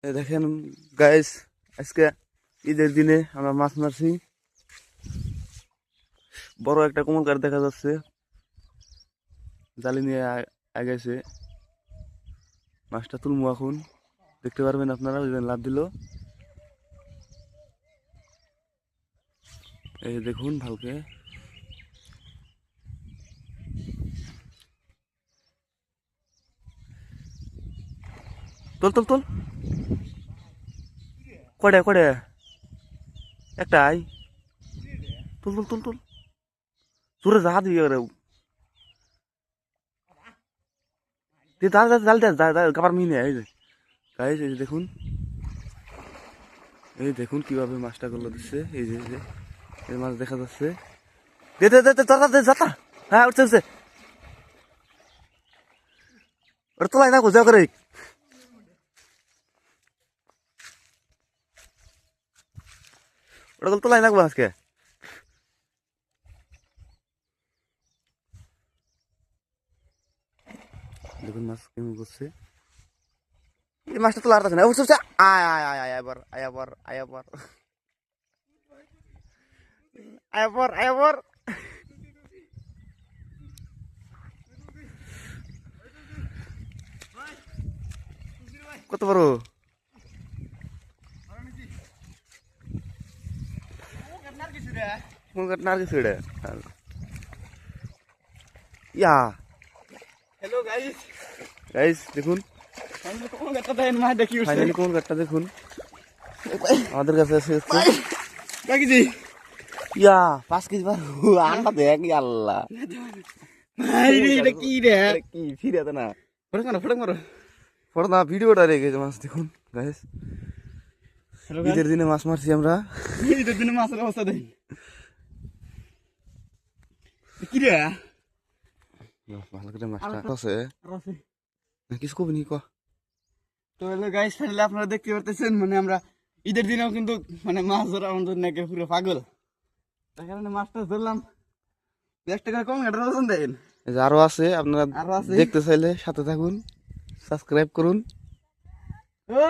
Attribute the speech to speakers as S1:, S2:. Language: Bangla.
S1: এই দেখেন গাইস, আজকে ঈদের দিনে আমরা মাছ মারছি। বড় একটা কমলকার দেখা যাচ্ছে, জালি নিয়ে আগাইছে। মাছটা তুলবো এখন, দেখতে পারবেন আপনারা। ওই লাভ দিল, এই দেখুন ভালকে। তোল তোল তোল, কড়ে কড়ে একটাই। তুল তুল তুল তুল, জোরে যা দিয়ে জাল দে, কাবার মিনে। এই যে গাইস, এই দেখুন, এই দেখুন কিভাবে মাছটা গুলো দিচ্ছে। এই যে এই মাছ দেখা যাচ্ছে। দে দে দে দে যাতা। হ্যাঁ, উঠছে উঠছে। ওটা তোলাই না গোজা করে, ওটা গেল তোলাই নাকবো আজকে। দেখুন মাছ কেমন করছে। এই মাছটা তোলা আর আছে না। উঠছে উঠছে। আয় আয় আয় আয় আবার আয় আবার আয় আবার আয় আবার আয় আবার। কত বড় নার্গিস এটা। ইয়া
S2: হ্যালো গাইস,
S1: গাইস দেখুন, ফাইনালি কোন কাঠটা দেখুন আমাদের কাছে আছে। ইয়া 5 কেজি আন্ডা দেখ। আল্লাহ,
S2: কি রে?
S1: কি ফিরে না
S2: ফটক মারো।
S1: ফটো না, ভিডিওটা রেখে মাছ দেখুন গাইস। ঈদের দিনে মাছ মারছি আমরা।
S2: ঈদের দিনে মাছের অবস্থা দেখ। কি রে?
S1: ভালো করে মাছটা আছে। কিছু কবি নি ক।
S2: তো হলো গাইস, ফাইনালি আপনারা দেখতে পারতেছেন, মানে আমরা ঈদের দিনেও কিন্তু মানে মাছ ধরা আমাদের নাকি পুরো পাগল। তার কারণে মাছটা ধরলাম। 10 টাকা কম ঘাটার ওজন দেন।
S1: আরো আছে, আপনারা
S2: আরো আছে।
S1: দেখতে চাইলে সাথে থাকুন, সাবস্ক্রাইব করুন।
S2: ও